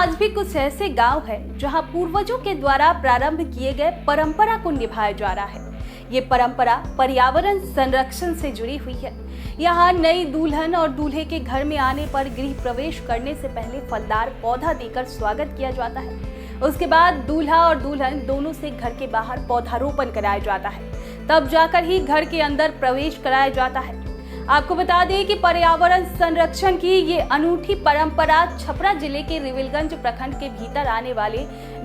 आज भी कुछ ऐसे गांव हैं जहां पूर्वजों के द्वारा प्रारंभ किए गए परंपरा को निभाया जा रहा है। ये परंपरा पर्यावरण संरक्षण से जुड़ी हुई है। यहाँ नई दुल्हन और दूल्हे के घर में आने पर गृह प्रवेश करने से पहले फलदार पौधा देकर स्वागत किया जाता है। उसके बाद दूल्हा और दुल्हन दोनों से घर के बाहर पौधारोपण कराया जाता है, तब जाकर ही घर के अंदर प्रवेश कराया जाता है। आपको बता दें कि पर्यावरण संरक्षण की ये अनूठी परंपरा छपरा जिले के रिविलगंज प्रखंड के भीतर आने वाले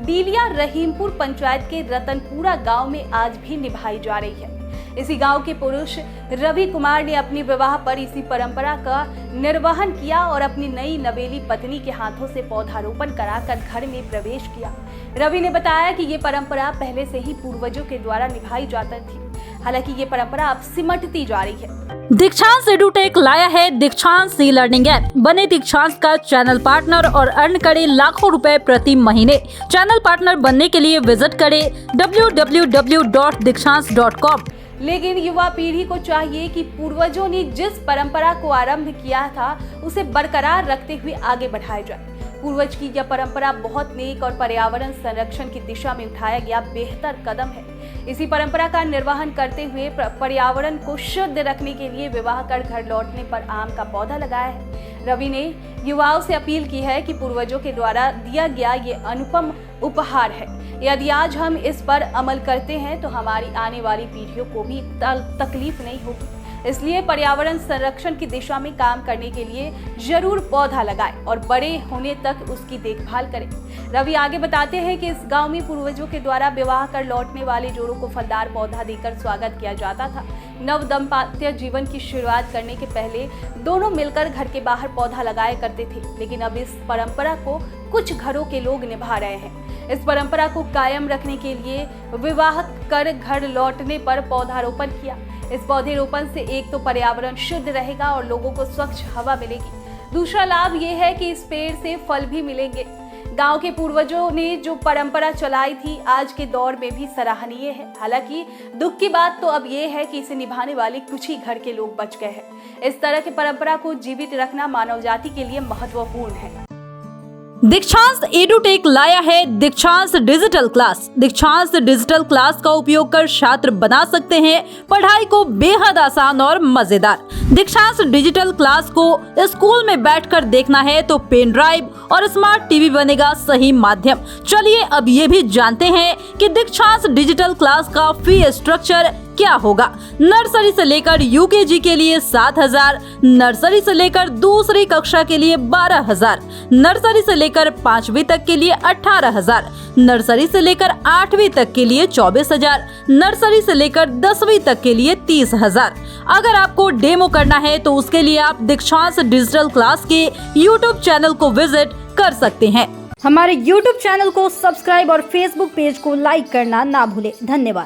डीलिया रहीमपुर पंचायत के रतनपुरा गांव में आज भी निभाई जा रही है। इसी गांव के पुरुष रवि कुमार ने अपने विवाह पर इसी परंपरा का निर्वहन किया और अपनी नई नवेली पत्नी के हाथों से पौधारोपण कराकर घर में प्रवेश किया। रवि ने बताया कि ये परंपरा पहले से ही पूर्वजों के द्वारा निभाई जाती थी, हालांकि ये परंपरा अब सिमटती जा रही है। दीक्षांत एडुटेक लाया है दीक्षांत ई लर्निंग ऐप। बने दीक्षांत का चैनल पार्टनर और अर्न करें लाखों रुपए प्रति महीने। चैनल पार्टनर बनने के लिए विजिट करें www.dikshant.com। लेकिन युवा पीढ़ी को चाहिए कि पूर्वजों ने जिस परंपरा को आरंभ किया था उसे बरकरार रखते हुए आगे बढ़ाया जाए। पूर्वज की यह परंपरा बहुत नेक और पर्यावरण संरक्षण की दिशा में उठाया गया बेहतर कदम है। इसी परंपरा का निर्वहन करते हुए पर्यावरण को शुद्ध रखने के लिए विवाह कर घर लौटने पर आम का पौधा लगाया है। रवि ने युवाओं से अपील की है कि पूर्वजों के द्वारा दिया गया ये अनुपम उपहार है। यदि आज हम इस पर अमल करते हैं तो हमारी आने वाली पीढ़ियों को भी तकलीफ नहीं होगी। इसलिए पर्यावरण संरक्षण की दिशा में काम करने के लिए जरूर पौधा लगाएं और बड़े होने तक उसकी देखभाल करें। रवि आगे बताते हैं कि इस गांव में पूर्वजों के द्वारा विवाह कर लौटने वाले जोड़ों को फलदार पौधा देकर स्वागत किया जाता था। नव दंपत्य जीवन की शुरुआत करने के पहले दोनों मिलकर घर के बाहर पौधा लगाया करते थे, लेकिन अब इस परंपरा को कुछ घरों के लोग निभा रहे हैं। इस परंपरा को कायम रखने के लिए विवाह कर घर लौटने पर पौधारोपण किया। इस पौधेरोपण से एक तो पर्यावरण शुद्ध रहेगा और लोगों को स्वच्छ हवा मिलेगी। दूसरा लाभ ये है कि इस पेड़ से फल भी मिलेंगे। गांव के पूर्वजों ने जो परंपरा चलाई थी आज के दौर में भी सराहनीय है। हालांकि दुख की बात तो अब ये है कि इसे निभाने वाले कुछ ही घर के लोग बच गए हैं। इस तरह की परंपरा को जीवित रखना मानव जाति के लिए महत्वपूर्ण है। दीक्षांत एडुटेक लाया है दीक्षांत डिजिटल क्लास। दीक्षांत डिजिटल क्लास का उपयोग कर छात्र बना सकते हैं पढ़ाई को बेहद आसान और मजेदार। दीक्षांत डिजिटल क्लास को स्कूल में बैठकर देखना है तो पेन ड्राइव और स्मार्ट टीवी बनेगा सही माध्यम। चलिए अब ये भी जानते हैं कि दीक्षांत डिजिटल क्लास का फी स्ट्रक्चर क्या होगा। नर्सरी से लेकर यूकेजी के लिए 7,000, नर्सरी से लेकर दूसरी कक्षा के लिए 12,000, नर्सरी से लेकर 5वीं तक के लिए 18,000, नर्सरी से लेकर 8वीं तक के लिए 24,000, नर्सरी से लेकर 10वीं तक के लिए 30,000। अगर आपको डेमो करना है तो उसके लिए आप दीक्षांत डिजिटल क्लास के यूट्यूब चैनल को विजिट कर सकते हैं। हमारे यूट्यूब चैनल को सब्सक्राइब और फेसबुक पेज को लाइक करना ना भूलें। धन्यवाद।